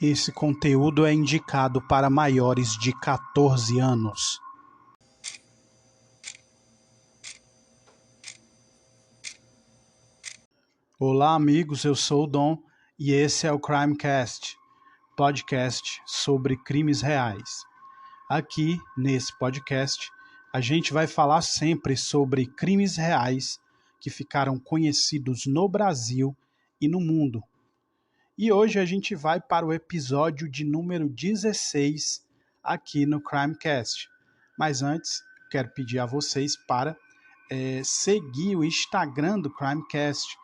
Esse conteúdo é indicado para maiores de 14 anos. Olá, amigos, eu sou o Dom e esse é o Crimecast, podcast sobre crimes reais. Aqui, nesse podcast, a gente vai falar sempre sobre crimes reais que ficaram conhecidos no Brasil e no mundo. E hoje a gente vai para o episódio de número 16 aqui no Crimecast. Mas antes, quero pedir a vocês para seguir o Instagram do Crimecast,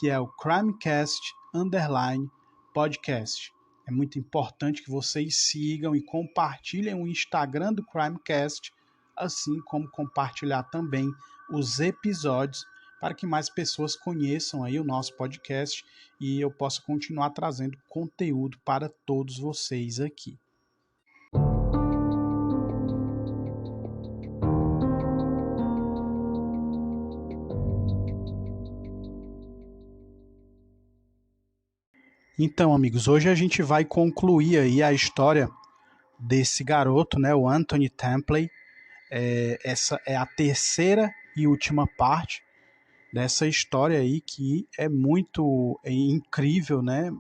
que é o Crimecast_podcast. É muito importante que vocês sigam e compartilhem o Instagram do Crimecast, assim como compartilhar também os episódios para que mais pessoas conheçam aí o nosso podcast e eu possa continuar trazendo conteúdo para todos vocês aqui. Então, amigos, hoje a gente vai concluir aí a história desse garoto, né, o Anthony Templey. Essa é a terceira e última parte dessa história aí que é muito incrível, né?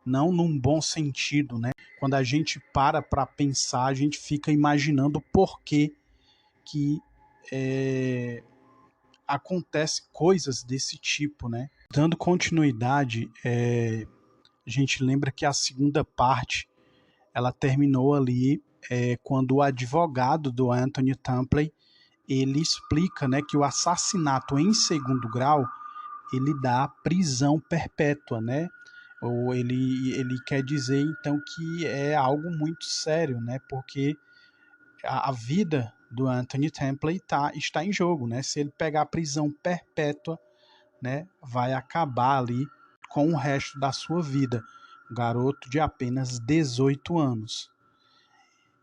Não num bom sentido, né? Quando a gente para pensar, a gente fica imaginando por que acontece coisas desse tipo, né? Dando continuidade, a gente lembra que a segunda parte ela terminou ali quando o advogado do Anthony Templey ele explica, né, que o assassinato em segundo grau ele dá prisão perpétua, né? Ou ele quer dizer então que é algo muito sério, né? Porque a vida do Anthony Templey está em jogo, né? Se ele pegar a prisão perpétua, né, vai acabar ali com o resto da sua vida. Um garoto de apenas 18 anos.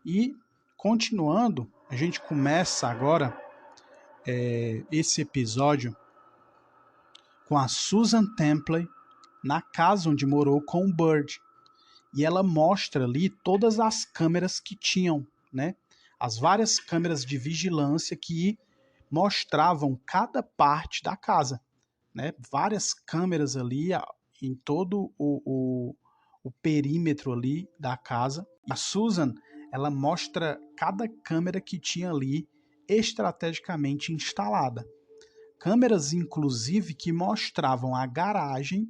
E, continuando, a gente começa agora esse episódio com a Susan Templey na casa onde morou com o Bird. E ela mostra ali todas as câmeras que tinham, né? As várias câmeras de vigilância que mostravam cada parte da casa, né? Várias câmeras ali em todo o perímetro ali da casa. A Susan, ela mostra cada câmera que tinha ali estrategicamente instalada. Câmeras, inclusive, que mostravam a garagem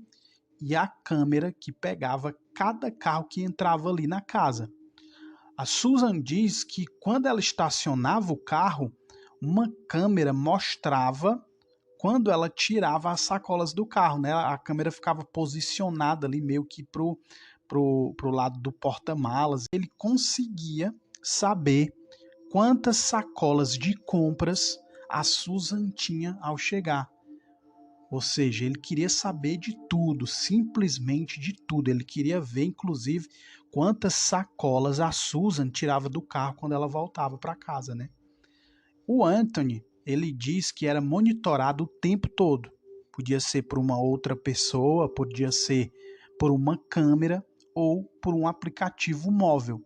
e a câmera que pegava cada carro que entrava ali na casa. A Susan diz que quando ela estacionava o carro, uma câmera mostrava quando ela tirava as sacolas do carro, né? A câmera ficava posicionada ali meio que pro lado do porta-malas. Ele conseguia saber quantas sacolas de compras a Susan tinha ao chegar. Ou seja, ele queria saber de tudo, simplesmente de tudo. Ele queria ver, inclusive, quantas sacolas a Susan tirava do carro quando ela voltava para casa, né? O Anthony, ele diz que era monitorado o tempo todo. Podia ser por uma outra pessoa, podia ser por uma câmera ou por um aplicativo móvel.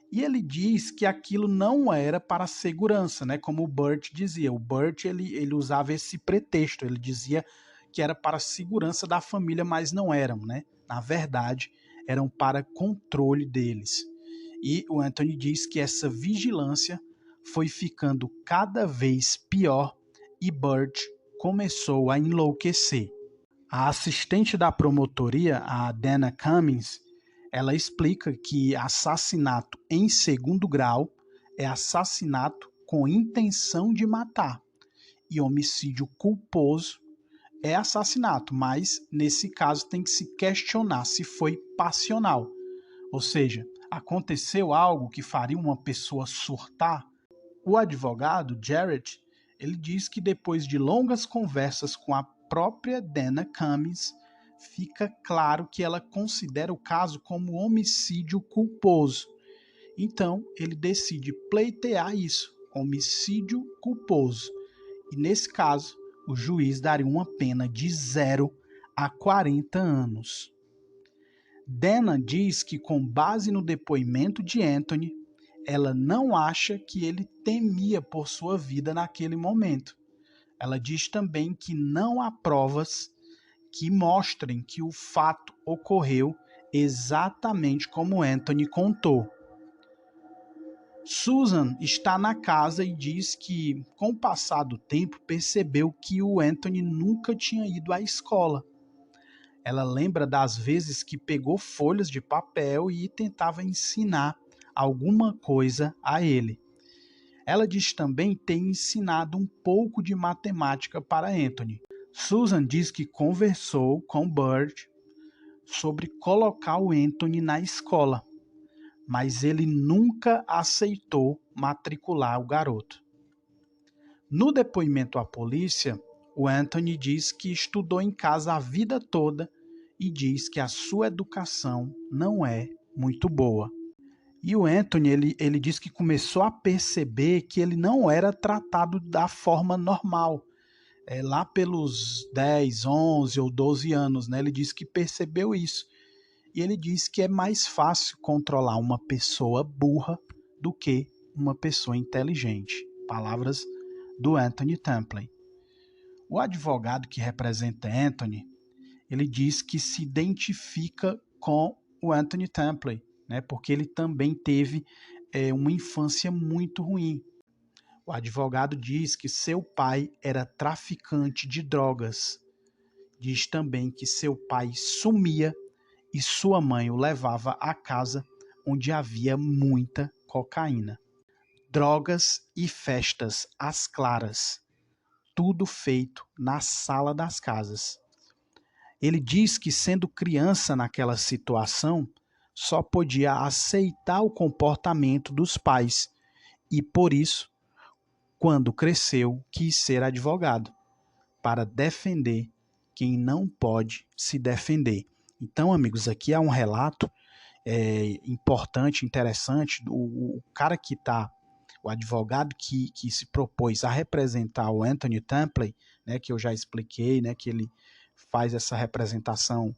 E ele diz que aquilo não era para segurança, né? Como o Burt dizia. O Burt ele usava esse pretexto. Ele dizia que era para segurança da família, mas não eram, né? Na verdade, eram para controle deles. E o Anthony diz que essa vigilância foi ficando cada vez pior e Burt começou a enlouquecer. A assistente da promotoria, a Dana Cummins, ela explica que assassinato em segundo grau é assassinato com intenção de matar e homicídio culposo é assassinato, mas nesse caso tem que se questionar se foi passional, ou seja, aconteceu algo que faria uma pessoa surtar. O advogado Jared, ele diz que depois de longas conversas com a própria Dana Cummins, fica claro que ela considera o caso como homicídio culposo. Então, ele decide pleitear isso, homicídio culposo. E nesse caso, o juiz daria uma pena de 0 a 40 anos. Dana diz que, com base no depoimento de Anthony, ela não acha que ele temia por sua vida naquele momento. Ela diz também que não há provas que mostrem que o fato ocorreu exatamente como Anthony contou. Susan está na casa e diz que, com o passar do tempo, percebeu que o Anthony nunca tinha ido à escola. Ela lembra das vezes que pegou folhas de papel e tentava ensinar alguma coisa a ele. Ela diz também ter ensinado um pouco de matemática para Anthony. Susan diz que conversou com Bird sobre colocar o Anthony na escola, mas ele nunca aceitou matricular o garoto. No depoimento à polícia, o Anthony diz que estudou em casa a vida toda e diz que a sua educação não é muito boa. E o Anthony, ele diz que começou a perceber que ele não era tratado da forma normal. Lá pelos 10, 11 ou 12 anos, né? Ele diz que percebeu isso. E ele diz que é mais fácil controlar uma pessoa burra do que uma pessoa inteligente. Palavras do Anthony Templey. O advogado que representa Anthony, ele diz que se identifica com o Anthony Templey, né, porque ele também teve uma infância muito ruim. O advogado diz que seu pai era traficante de drogas. Diz também que seu pai sumia e sua mãe o levava à casa onde havia muita cocaína. Drogas e festas às claras. Tudo feito na sala das casas. Ele diz que, sendo criança naquela situação, só podia aceitar o comportamento dos pais e, por isso, quando cresceu, quis ser advogado, para defender quem não pode se defender. Então, amigos, aqui há um relato importante, interessante. O cara que está, o advogado que se propôs a representar o Anthony Templey, né, que eu já expliquei, né, que ele faz essa representação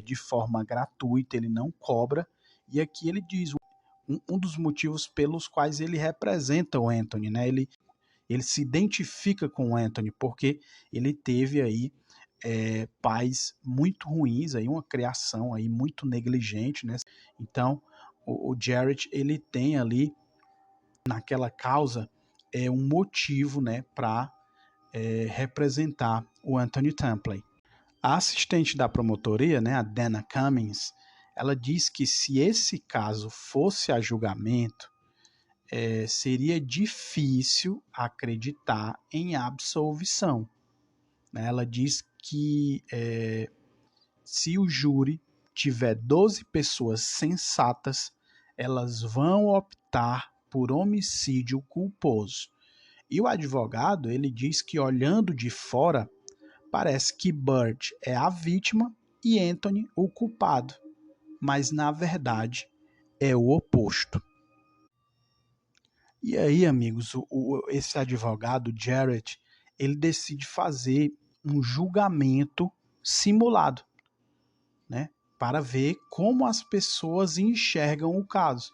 de forma gratuita, ele não cobra, e aqui ele diz um dos motivos pelos quais ele representa o Anthony, né? Ele se identifica com o Anthony, porque ele teve aí pais muito ruins, aí uma criação aí muito negligente, né? Então, o Jared, ele tem ali, naquela causa, um motivo, né, para representar o Anthony Templey. A assistente da promotoria, né, a Dana Cummings, ela diz que se esse caso fosse a julgamento, seria difícil acreditar em absolvição. Ela diz que se o júri tiver 12 pessoas sensatas, elas vão optar por homicídio culposo. E o advogado, ele diz que, olhando de fora, parece que Bird é a vítima e Anthony o culpado, mas na verdade é o oposto. E aí, amigos, esse advogado, Jared, ele decide fazer um julgamento simulado, né, para ver como as pessoas enxergam o caso.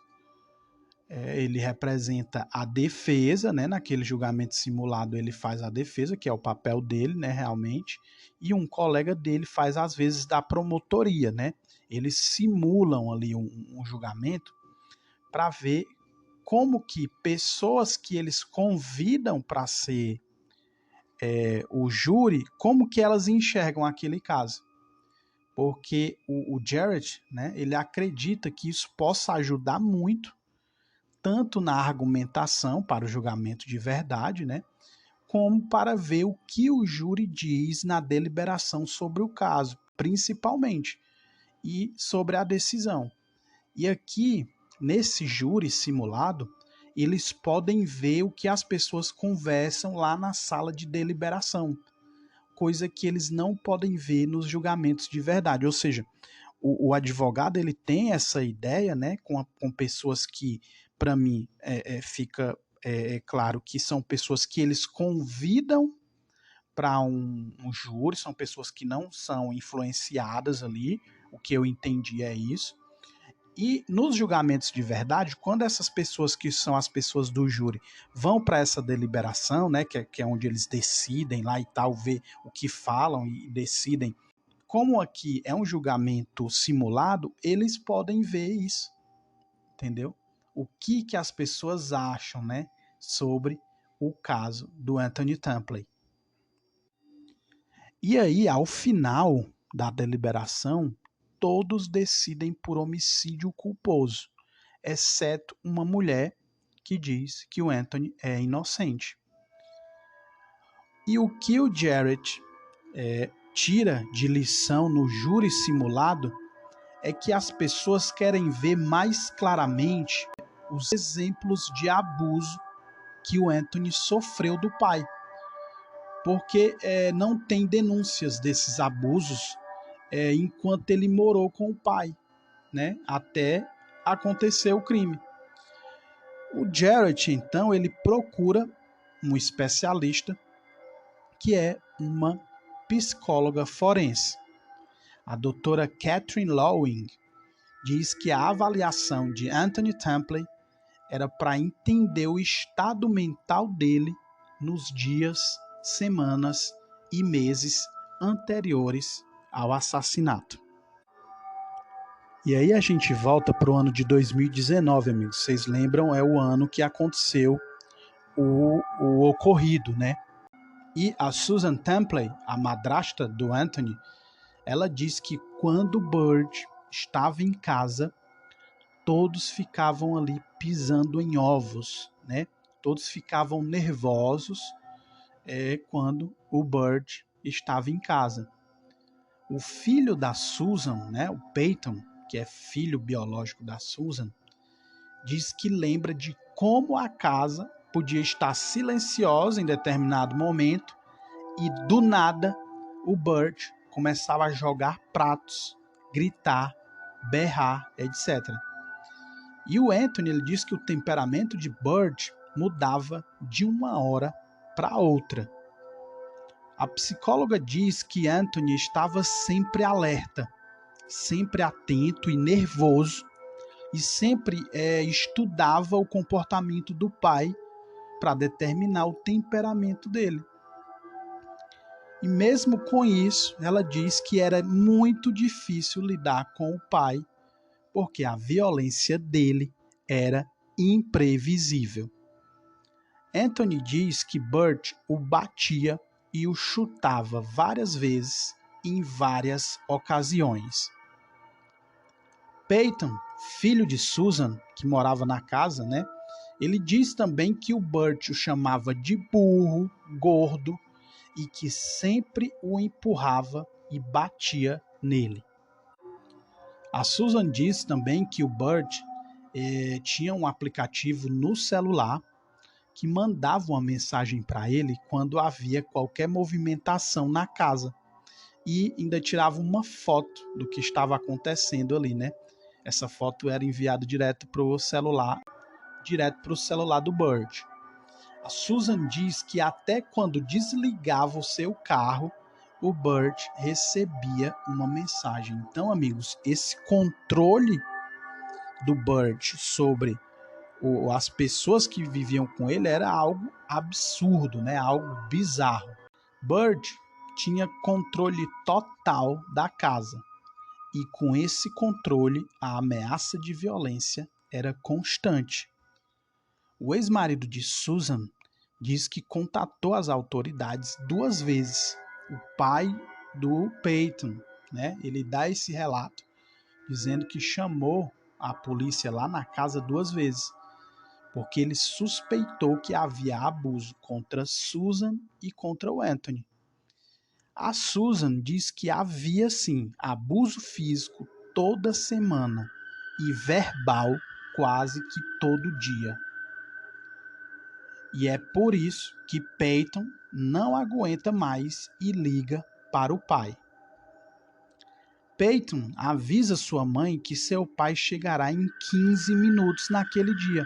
Ele representa a defesa, né, naquele julgamento simulado ele faz a defesa, que é o papel dele, né, realmente, e um colega dele faz às vezes da promotoria, né? Eles simulam ali um julgamento para ver como que pessoas que eles convidam para ser o júri, como que elas enxergam aquele caso. Porque o Jared, né, ele acredita que isso possa ajudar muito, tanto na argumentação para o julgamento de verdade, né, como para ver o que o júri diz na deliberação sobre o caso, principalmente, e sobre a decisão. E aqui, nesse júri simulado, eles podem ver o que as pessoas conversam lá na sala de deliberação, coisa que eles não podem ver nos julgamentos de verdade. Ou seja, o advogado, ele tem essa ideia, né, com pessoas que, para mim, fica claro que são pessoas que eles convidam para um júri, são pessoas que não são influenciadas ali, O que eu entendi é isso. E nos julgamentos de verdade, quando essas pessoas que são as pessoas do júri vão para essa deliberação, né, que é onde eles decidem lá e tal, ver o que falam e decidem, como aqui é um julgamento simulado, eles podem ver isso, entendeu? O que as pessoas acham, né, sobre o caso do Anthony Tampley. E aí, ao final da deliberação, todos decidem por homicídio culposo, exceto uma mulher que diz que o Anthony é inocente. E o que o Jarrett tira de lição no júri simulado é que as pessoas querem ver mais claramente os exemplos de abuso que o Anthony sofreu do pai. Porque não tem denúncias desses abusos enquanto ele morou com o pai, né? Até acontecer o crime. O Jarrett, então, ele procura um especialista que é uma psicóloga forense. A doutora Catherine Lowing diz que a avaliação de Anthony Tampley era para entender o estado mental dele nos dias, semanas e meses anteriores ao assassinato. E aí a gente volta para o ano de 2019, amigos. Vocês lembram? É o ano que aconteceu o ocorrido, né? E a Susan Tampley, a madrasta do Anthony, ela diz que quando Bird estava em casa, todos ficavam ali pisando em ovos, né? Todos ficavam nervosos quando o Bird estava em casa. O filho da Susan, né, o Peyton, que é filho biológico da Susan, diz que lembra de como a casa podia estar silenciosa em determinado momento e, do nada, o Bird começava a jogar pratos, gritar, berrar, etc. E o Anthony, ele diz que o temperamento de Bird mudava de uma hora para outra. A psicóloga diz que Anthony estava sempre alerta, sempre atento e nervoso, e sempre estudava o comportamento do pai para determinar o temperamento dele. E mesmo com isso, ela diz que era muito difícil lidar com o pai, porque a violência dele era imprevisível. Anthony diz que Burt o batia e o chutava várias vezes em várias ocasiões. Peyton, filho de Susan, que morava na casa, né? Ele diz também que o Burt o chamava de burro, gordo e que sempre o empurrava e batia nele. A Susan diz também que o Burt tinha um aplicativo no celular que mandava uma mensagem para ele quando havia qualquer movimentação na casa e ainda tirava uma foto do que estava acontecendo ali, né? Essa foto era enviada direto para o celular do Burt. A Susan diz que até quando desligava o seu carro, o Burt recebia uma mensagem. Então, amigos, esse controle do Burt sobre as pessoas que viviam com ele era algo absurdo, né? Algo bizarro. Burt tinha controle total da casa. E com esse controle, a ameaça de violência era constante. O ex-marido de Susan diz que contatou as autoridades 2 vezes. O pai do Peyton, né? Ele dá esse relato, dizendo que chamou a polícia lá na casa 2 vezes, porque ele suspeitou que havia abuso contra Susan e contra o Anthony. A Susan diz que havia, sim, abuso físico toda semana e verbal quase que todo dia. E é por isso que Peyton não aguenta mais e liga para o pai. Peyton avisa sua mãe que seu pai chegará em 15 minutos naquele dia,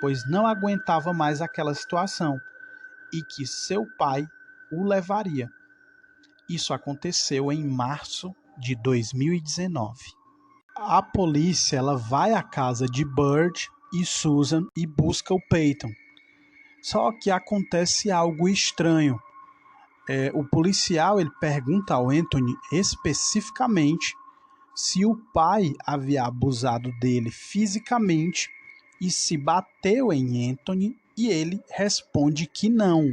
pois não aguentava mais aquela situação e que seu pai o levaria. Isso aconteceu em março de 2019. A polícia ela vai à casa de Bird e Susan e busca o Peyton. Só que acontece algo estranho. O policial ele pergunta ao Anthony especificamente se o pai havia abusado dele fisicamente e se bateu em Anthony, e ele responde que não.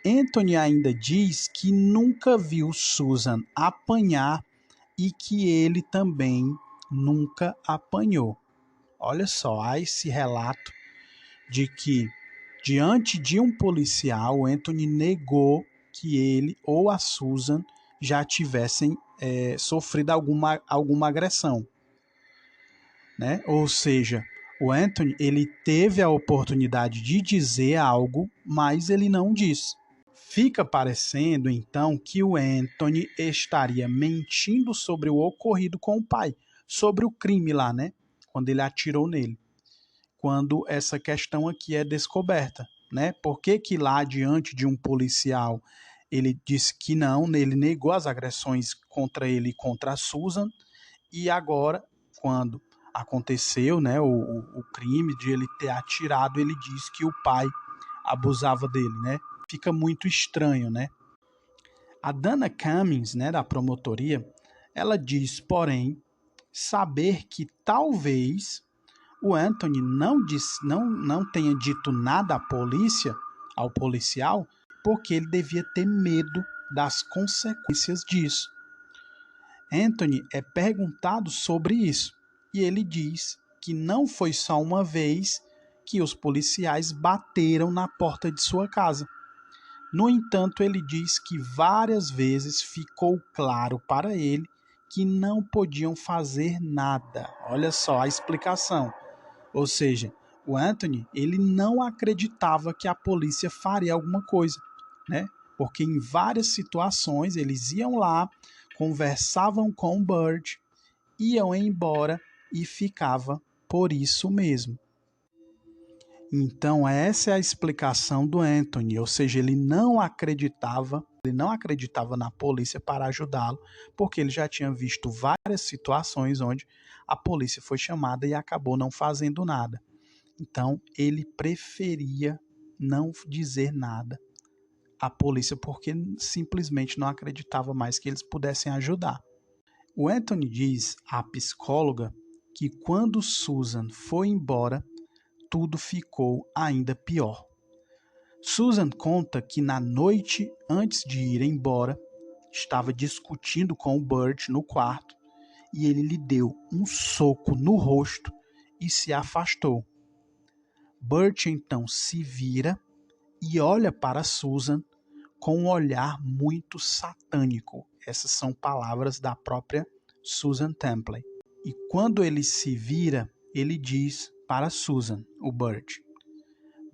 Anthony ainda diz que nunca viu Susan apanhar e que ele também nunca apanhou. Olha só, há esse relato de que, diante de um policial, Anthony negou que ele ou a Susan já tivessem sofrido alguma agressão, né? Ou seja, o Anthony ele teve a oportunidade de dizer algo, mas ele não disse. Fica parecendo, então, que o Anthony estaria mentindo sobre o ocorrido com o pai, sobre o crime lá, né? Quando ele atirou nele. Quando essa questão aqui é descoberta, né? Por que que lá diante de um policial ele disse que não, ele negou as agressões contra ele e contra a Susan, e agora, quando aconteceu, né, o crime de ele ter atirado, ele diz que o pai abusava dele, né? Fica muito estranho, né? A Dana Cummings, né, da promotoria, ela diz, porém, saber que talvez o Anthony não tenha dito nada à polícia, ao policial, porque ele devia ter medo das consequências disso. Anthony é perguntado sobre isso e ele diz que não foi só uma vez que os policiais bateram na porta de sua casa. No entanto, ele diz que várias vezes ficou claro para ele que não podiam fazer nada. Olha só a explicação. Ou seja, o Anthony ele não acreditava que a polícia faria alguma coisa, né? Porque em várias situações eles iam lá, conversavam com o Bird, iam embora e ficava por isso mesmo. Então essa é a explicação do Anthony, ou seja, ele não acreditava na polícia para ajudá-lo, porque ele já tinha visto várias situações onde a polícia foi chamada e acabou não fazendo nada. Então ele preferia não dizer nada à polícia porque simplesmente não acreditava mais que eles pudessem ajudar. O Anthony diz à psicóloga que quando Susan foi embora, tudo ficou ainda pior. Susan conta que na noite antes de ir embora, estava discutindo com o Bert no quarto e ele lhe deu um soco no rosto e se afastou. Bert então se vira e olha para Susan com um olhar muito satânico. Essas são palavras da própria Susan Templey. E quando ele se vira, ele diz para Susan, o Bert: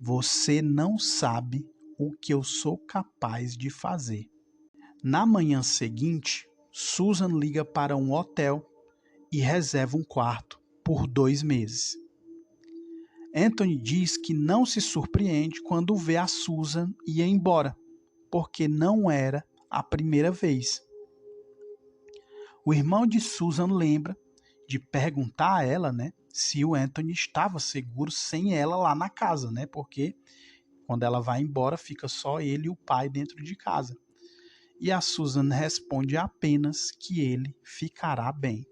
você não sabe o que eu sou capaz de fazer. Na manhã seguinte, Susan liga para um hotel e reserva um quarto por 2 meses. Anthony diz que não se surpreende quando vê a Susan ir embora, porque não era a primeira vez. O irmão de Susan lembra de perguntar a ela, né, se o Anthony estava seguro sem ela lá na casa, né, porque quando ela vai embora fica só ele e o pai dentro de casa. E a Susan responde apenas que ele ficará bem.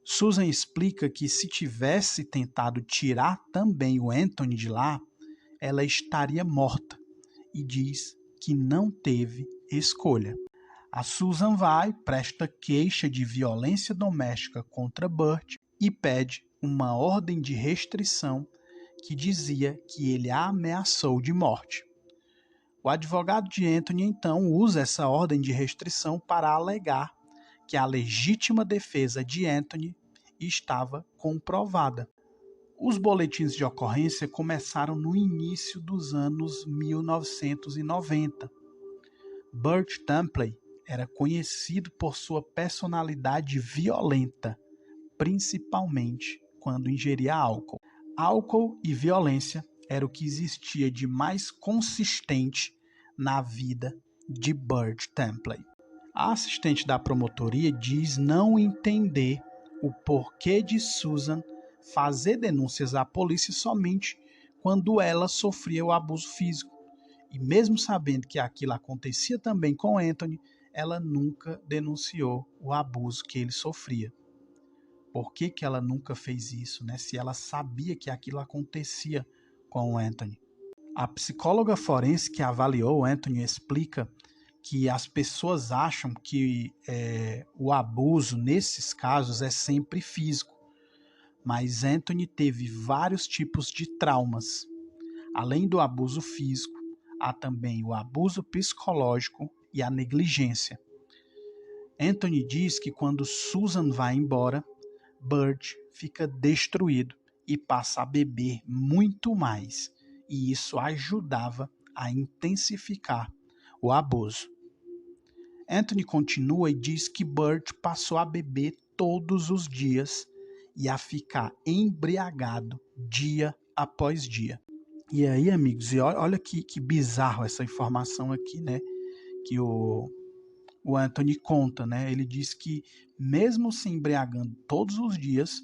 Susan explica que se tivesse tentado tirar também o Anthony de lá, ela estaria morta e diz que não teve escolha. A Susan presta queixa de violência doméstica contra Bert e pede uma ordem de restrição que dizia que ele a ameaçou de morte. O advogado de Anthony então usa essa ordem de restrição para alegar que a legítima defesa de Anthony estava comprovada. Os boletins de ocorrência começaram no início dos anos 1990. Bert Templey era conhecido por sua personalidade violenta, principalmente quando ingeria álcool. Álcool e violência era o que existia de mais consistente na vida de Bert Templey. A assistente da promotoria diz não entender o porquê de Susan fazer denúncias à polícia somente quando ela sofria o abuso físico. E mesmo sabendo que aquilo acontecia também com Anthony, ela nunca denunciou o abuso que ele sofria. Por que ela nunca fez isso, né? Se ela sabia que aquilo acontecia com o Anthony. A psicóloga forense que avaliou o Anthony explica que as pessoas acham que o abuso nesses casos é sempre físico, mas Anthony teve vários tipos de traumas. Além do abuso físico, há também o abuso psicológico e a negligência. Anthony diz que quando Susan vai embora, Burt fica destruído e passa a beber muito mais, e isso ajudava a intensificar o abuso. Anthony continua e diz que Burt passou a beber todos os dias e a ficar embriagado dia após dia. E aí, amigos, e olha que bizarro essa informação aqui, né? Que o Anthony conta, né? Ele diz que mesmo se embriagando todos os dias,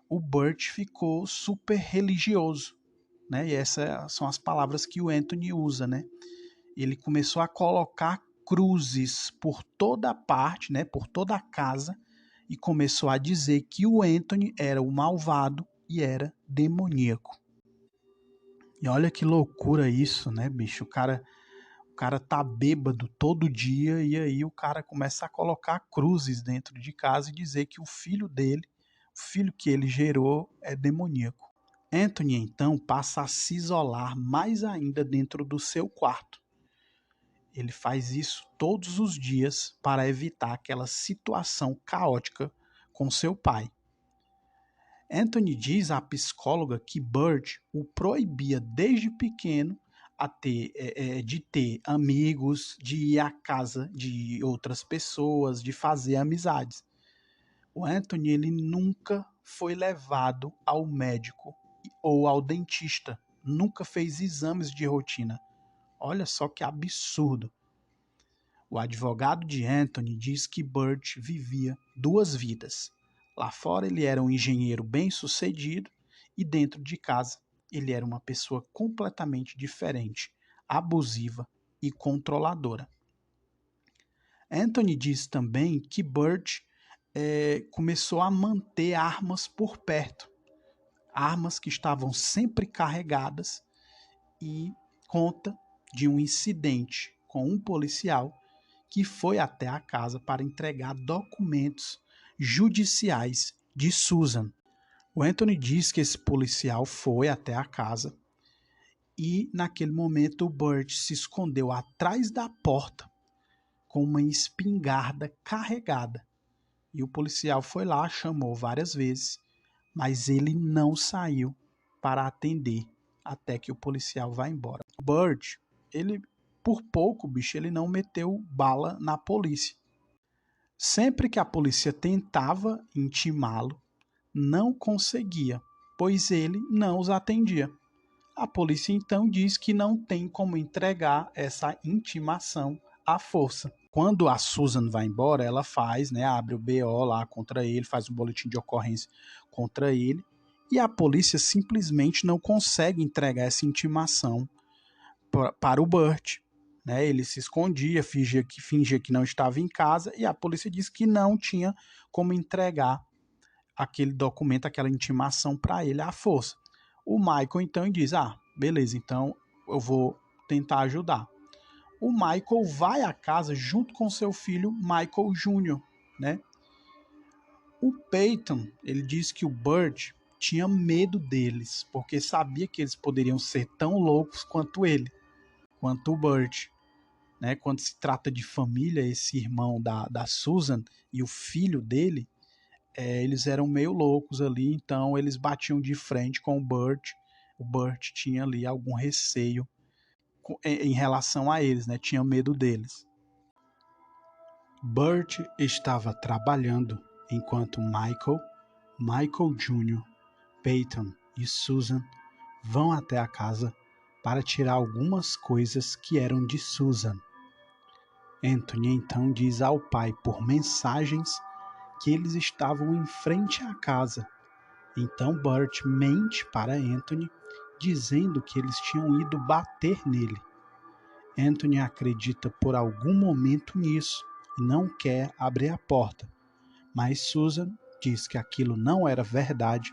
o Burt ficou super religioso, né? E essas são as palavras que o Anthony usa, né? Ele começou a colocar cruzes por toda a parte, né? Por toda a casa, e começou a dizer que o Anthony era o malvado e era demoníaco. E olha que loucura isso, né, bicho? O cara tá bêbado todo dia e aí o cara começa a colocar cruzes dentro de casa e dizer que o filho dele, o filho que ele gerou, é demoníaco. Anthony então passa a se isolar mais ainda dentro do seu quarto. Ele faz isso todos os dias para evitar aquela situação caótica com seu pai. Anthony diz à psicóloga que Burt o proibia desde pequeno de ter amigos, de ir à casa de outras pessoas, de fazer amizades. O Anthony ele nunca foi levado ao médico ou ao dentista, nunca fez exames de rotina. Olha só que absurdo. O advogado de Anthony diz que Burt vivia duas vidas. Lá fora ele era um engenheiro bem-sucedido e dentro de casa ele era uma pessoa completamente diferente, abusiva e controladora. Anthony diz também que Burt começou a manter armas por perto, armas que estavam sempre carregadas, e conta de um incidente com um policial que foi até a casa para entregar documentos judiciais de Susan. O Anthony diz que esse policial foi até a casa e, naquele momento, o Burt se escondeu atrás da porta com uma espingarda carregada. E o policial foi lá, chamou várias vezes, mas ele não saiu para atender até que o policial vá embora. O Burt, ele, por pouco, bicho, ele não meteu bala na polícia. Sempre que a polícia tentava intimá-lo, não conseguia, pois ele não os atendia. A polícia então diz que não tem como entregar essa intimação à força. Quando a Susan vai embora, ela faz, né, abre o BO lá contra ele, faz um boletim de ocorrência contra ele, e a polícia simplesmente não consegue entregar essa intimação para o Burt. Né? Ele se escondia, fingia que não estava em casa, e a polícia disse que não tinha como entregar aquele documento, aquela intimação para ele à força. O Michael então diz, beleza, então eu vou tentar ajudar. O Michael vai à casa junto com seu filho Michael Jr., né? O Peyton, ele diz que o Burt tinha medo deles, porque sabia que eles poderiam ser tão loucos quanto ele, quanto o Burt. Né? Quando se trata de família, esse irmão da Susan e o filho dele, eles eram meio loucos ali, então eles batiam de frente com o Burt. O Burt tinha ali algum receio em relação a eles, né? Tinha medo deles. Burt estava trabalhando enquanto Michael Jr., Peyton e Susan vão até a casa para tirar algumas coisas que eram de Susan. Anthony então diz ao pai por mensagens que eles estavam em frente à casa. Então Burt mente para Anthony, dizendo que eles tinham ido bater nele. Anthony acredita por algum momento nisso e não quer abrir a porta, mas Susan diz que aquilo não era verdade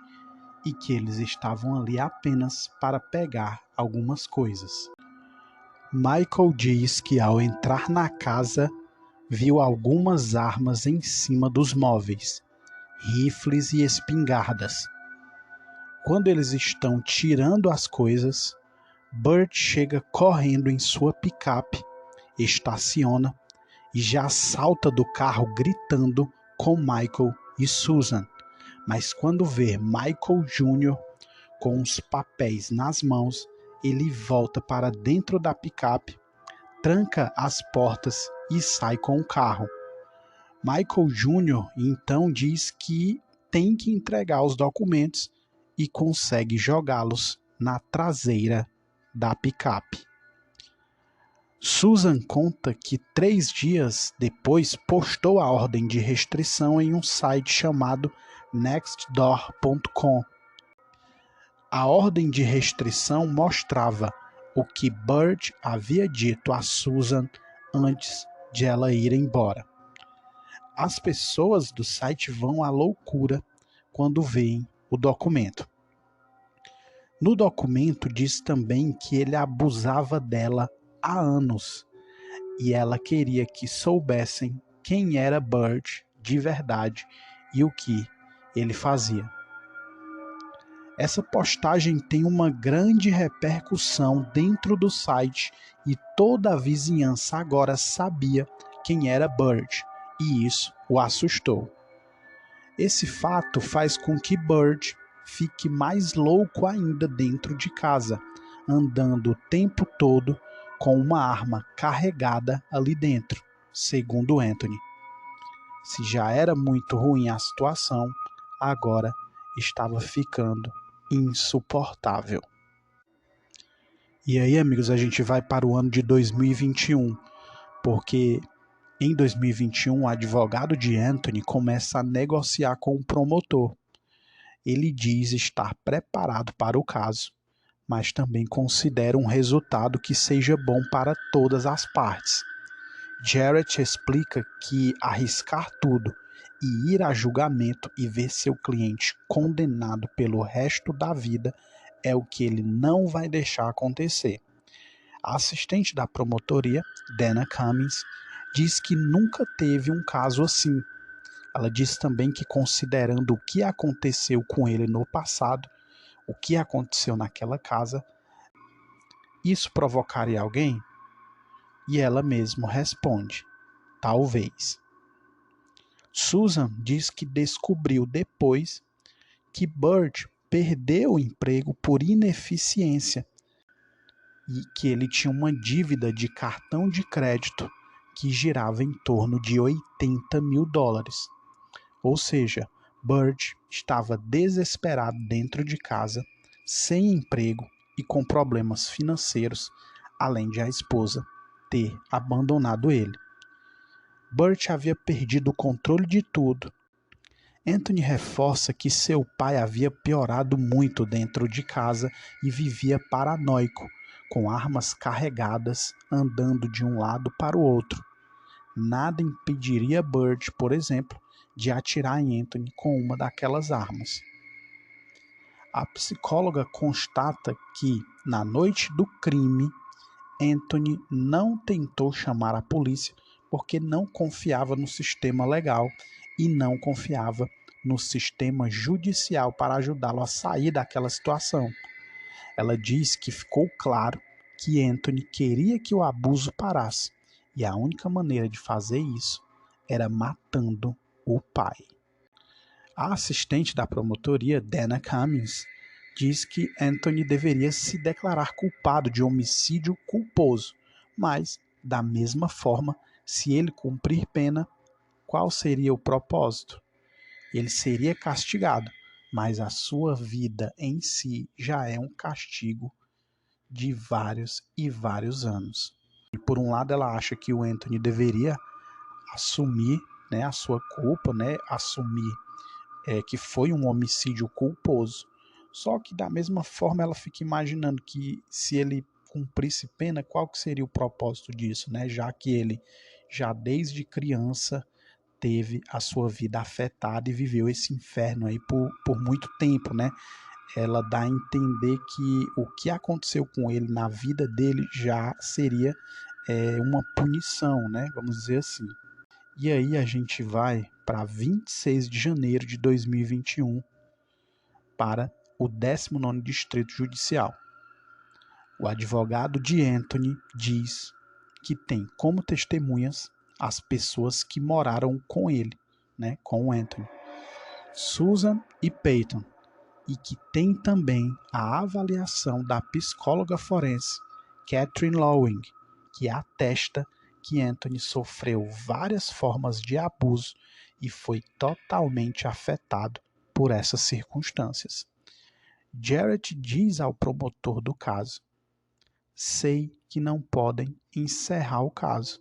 e que eles estavam ali apenas para pegar algumas coisas. Michael diz que ao entrar na casa, viu algumas armas em cima dos móveis, rifles e espingardas. Quando eles estão tirando as coisas, Burt chega correndo em sua picape, estaciona e já salta do carro gritando com Michael e Susan. Mas quando vê Michael Jr. com os papéis nas mãos, ele volta para dentro da picape, tranca as portas e sai com o carro. Michael Jr. então diz que tem que entregar os documentos e consegue jogá-los na traseira da picape. Susan conta que 3 dias depois postou a ordem de restrição em um site chamado nextdoor.com. A ordem de restrição mostrava o que Burt havia dito a Susan antes de ela ir embora. As pessoas do site vão à loucura quando veem o documento. No documento diz também que ele abusava dela há anos e ela queria que soubessem quem era Burt de verdade e o que ele fazia. Essa postagem tem uma grande repercussão dentro do site e toda a vizinhança agora sabia quem era Burt e isso o assustou. Esse fato faz com que Burt fique mais louco ainda dentro de casa, andando o tempo todo com uma arma carregada ali dentro, segundo Anthony. Se já era muito ruim a situação, agora estava ficando insuportável. E aí, amigos, a gente vai para o ano de 2021, porque em 2021 o advogado de Anthony começa a negociar com o promotor. Ele diz estar preparado para o caso, mas também considera um resultado que seja bom para todas as partes. Jarrett explica que arriscar tudo e ir a julgamento e ver seu cliente condenado pelo resto da vida é o que ele não vai deixar acontecer. A assistente da promotoria, Dana Cummins, diz que nunca teve um caso assim. Ela diz também que, considerando o que aconteceu com ele no passado, o que aconteceu naquela casa, isso provocaria alguém? E ela mesma responde: talvez. Susan diz que descobriu depois que Burt perdeu o emprego por ineficiência e que ele tinha uma dívida de cartão de crédito que girava em torno de $80 mil. Ou seja, Burt estava desesperado dentro de casa, sem emprego e com problemas financeiros, além de a esposa ter abandonado ele. Burt havia perdido o controle de tudo. Anthony reforça que seu pai havia piorado muito dentro de casa e vivia paranoico, com armas carregadas, andando de um lado para o outro. Nada impediria Burt, por exemplo, de atirar em Anthony com uma daquelas armas. A psicóloga constata que, na noite do crime, Anthony não tentou chamar a polícia porque não confiava no sistema legal e não confiava no sistema judicial para ajudá-lo a sair daquela situação. Ela diz que ficou claro que Anthony queria que o abuso parasse e a única maneira de fazer isso era matando o pai. A assistente da promotoria, Dana Cummins, diz que Anthony deveria se declarar culpado de homicídio culposo, mas, da mesma forma, se ele cumprir pena, qual seria o propósito? Ele seria castigado, mas a sua vida em si já é um castigo de vários e vários anos. Por um lado, ela acha que o Anthony deveria assumir, né, a sua culpa, né, assumir que foi um homicídio culposo. Só que da mesma forma ela fica imaginando que se ele cumprisse pena, qual que seria o propósito disso, né? Já que ele já desde criança teve a sua vida afetada e viveu esse inferno aí por muito tempo, né? Ela dá a entender que o que aconteceu com ele na vida dele já seria uma punição, né? Vamos dizer assim. E aí a gente vai para 26 de janeiro de 2021 para o 19º Distrito Judicial. O advogado de Anthony diz que tem como testemunhas as pessoas que moraram com ele, né, com o Anthony, Susan e Peyton, e que tem também a avaliação da psicóloga forense Catherine Lowing, que atesta que Anthony sofreu várias formas de abuso e foi totalmente afetado por essas circunstâncias. Jarrett diz ao promotor do caso: sei que não podem encerrar o caso,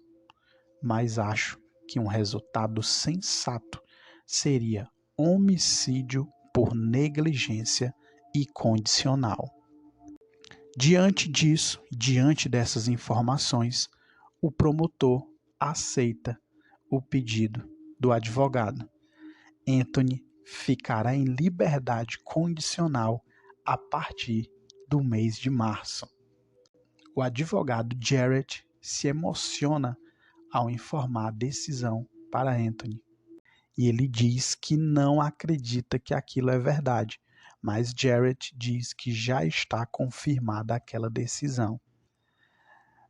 mas acho que um resultado sensato seria homicídio por negligência e condicional. Diante disso, diante dessas informações, o promotor aceita o pedido do advogado. Anthony ficará em liberdade condicional a partir do mês de março. O advogado Jarrett se emociona ao informar a decisão para Anthony. E ele diz que não acredita que aquilo é verdade, mas Jarrett diz que já está confirmada aquela decisão.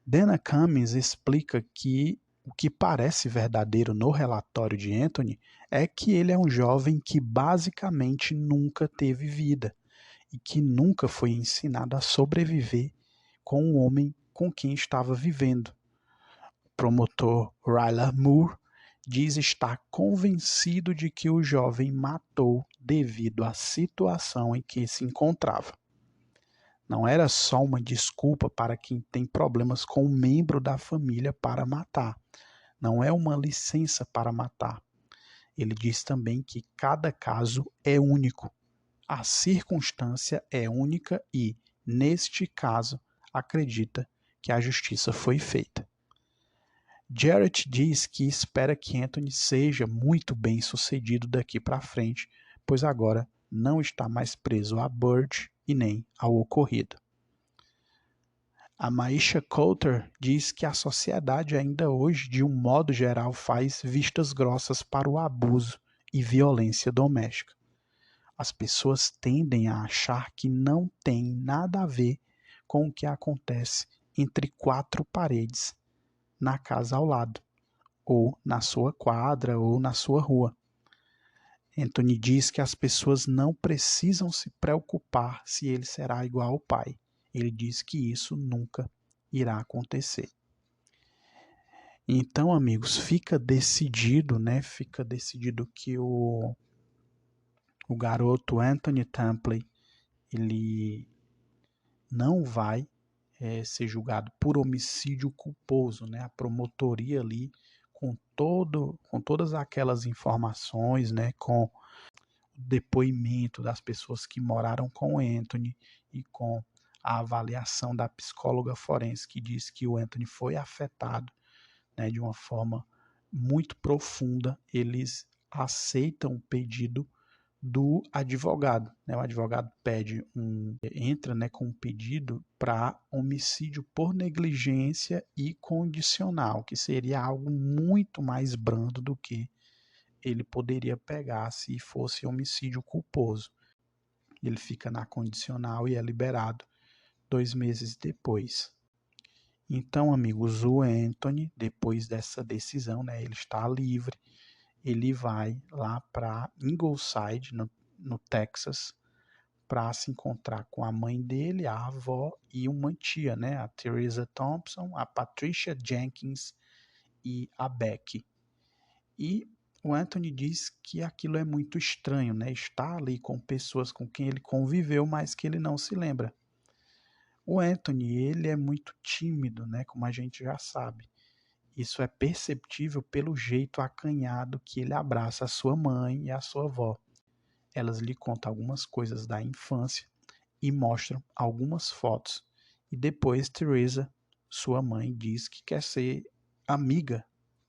Dana Cummins explica que o que parece verdadeiro no relatório de Anthony é que ele é um jovem que basicamente nunca teve vida e que nunca foi ensinado a sobreviver com o homem com quem estava vivendo. O promotor Ryler Moore diz estar convencido de que o jovem matou devido à situação em que se encontrava. Não era só uma desculpa para quem tem problemas com um membro da família para matar. Não é uma licença para matar. Ele diz também que cada caso é único. A circunstância é única e, neste caso, acredita que a justiça foi feita. Jarrett diz que espera que Anthony seja muito bem sucedido daqui para frente, pois agora não está mais preso a Bird e nem ao ocorrido. A Maisha Coulter diz que a sociedade ainda hoje, de um modo geral, faz vistas grossas para o abuso e violência doméstica. As pessoas tendem a achar que não tem nada a ver com o que acontece entre quatro paredes na casa ao lado, ou na sua quadra, ou na sua rua. Anthony diz que as pessoas não precisam se preocupar se ele será igual ao pai. Ele diz que isso nunca irá acontecer. Então, amigos, fica decidido, né? Fica decidido que o garoto Anthony Tampley, ele não vai ser julgado por homicídio culposo, né? A promotoria ali com todas aquelas informações, né? Com o depoimento das pessoas que moraram com o Anthony e com a avaliação da psicóloga forense que diz que o Anthony foi afetado, né, de uma forma muito profunda. Eles aceitam o pedido do advogado, né? O advogado entra, né, com um pedido para homicídio por negligência e condicional, que seria algo muito mais brando do que ele poderia pegar se fosse homicídio culposo. Ele fica na condicional e é liberado 2 meses depois. Então, amigos, o Anthony, depois dessa decisão, né, ele está livre. Ele vai lá para Ingleside, no Texas, para se encontrar com a mãe dele, a avó e uma tia, né, a Teresa Thompson, a Patricia Jenkins e a Becky. E o Anthony diz que aquilo é muito estranho, né, estar ali com pessoas com quem ele conviveu, mas que ele não se lembra. O Anthony, ele é muito tímido, né, como a gente já sabe. Isso é perceptível pelo jeito acanhado que ele abraça a sua mãe e a sua avó. Elas lhe contam algumas coisas da infância e mostram algumas fotos. E depois Teresa, sua mãe, diz que quer ser amiga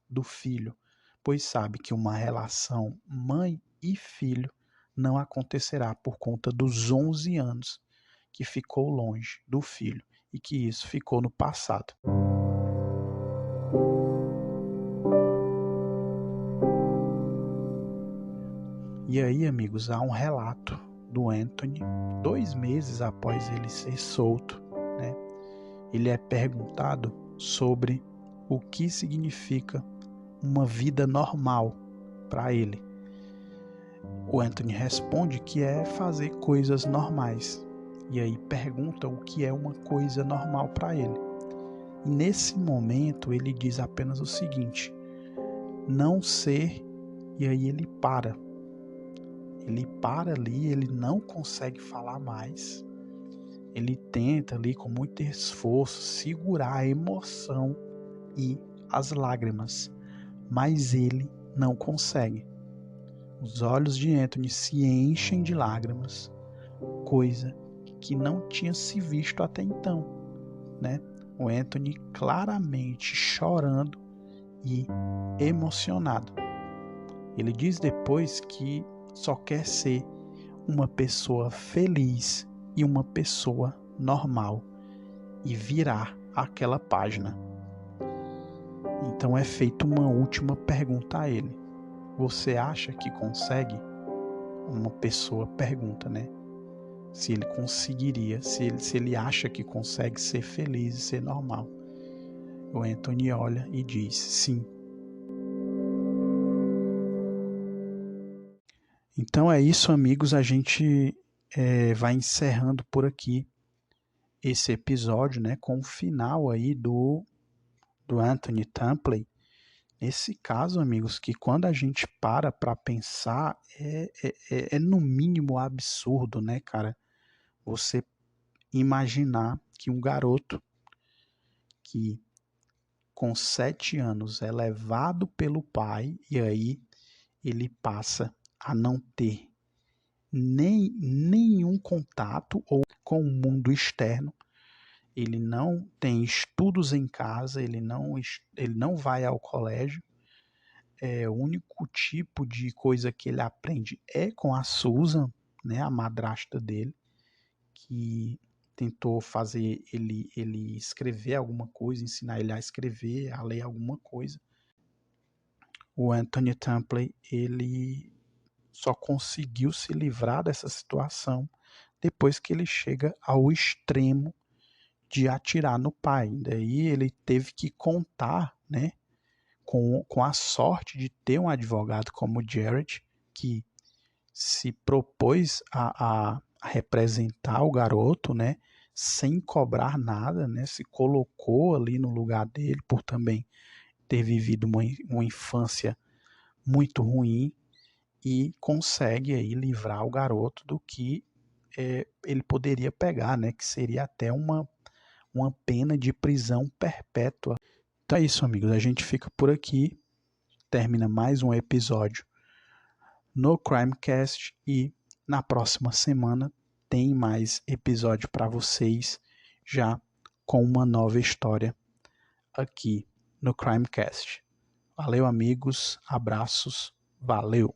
do filho, pois sabe que uma relação mãe e filho não acontecerá por conta dos 11 anos que ficou longe do filho e que isso ficou no passado. E aí, amigos, há um relato do Anthony, 2 meses após ele ser solto, né? Ele é perguntado sobre o que significa uma vida normal para ele. O Anthony responde que é fazer coisas normais. E aí pergunta o que é uma coisa normal para ele. E nesse momento ele diz apenas o seguinte: não ser, e aí ele para. Ele para ali, ele não consegue falar mais. Ele tenta ali com muito esforço segurar a emoção e as lágrimas, mas ele não consegue. Os olhos de Anthony se enchem de lágrimas, coisa que não tinha se visto até então, né? O Anthony claramente chorando e emocionado. Ele diz depois que só quer ser uma pessoa feliz e uma pessoa normal e virar aquela página. Então é feita uma última pergunta a ele. Você acha que consegue? Uma pessoa pergunta, né? Se ele conseguiria, se ele acha que consegue ser feliz e ser normal. O Anthony olha e diz, sim. Então é isso, amigos. A gente vai encerrando por aqui esse episódio, né, com o final aí do Anthony Tampley. Nesse caso, amigos, que quando a gente para pensar, é no mínimo absurdo, né, cara? Você imaginar que um garoto que com 7 anos é levado pelo pai e aí ele passa a não ter nenhum contato ou com o mundo externo. Ele não tem estudos em casa, ele não vai ao colégio. O único tipo de coisa que ele aprende é com a Susan, né, a madrasta dele, que tentou fazer ele escrever alguma coisa, ensinar ele a escrever, a ler alguma coisa. O Anthony Tampley, ele só conseguiu se livrar dessa situação depois que ele chega ao extremo de atirar no pai. Daí ele teve que contar, né, com a sorte de ter um advogado como o Jared, que se propôs a representar o garoto, né, sem cobrar nada, né, se colocou ali no lugar dele por também ter vivido uma infância muito ruim e consegue aí livrar o garoto do que ele poderia pegar, né, que seria até uma pena de prisão perpétua. Então é isso, amigos, a gente fica por aqui, termina mais um episódio no Crimecast e na próxima semana tem mais episódio para vocês, já com uma nova história aqui no Crimecast. Valeu, amigos, abraços, valeu!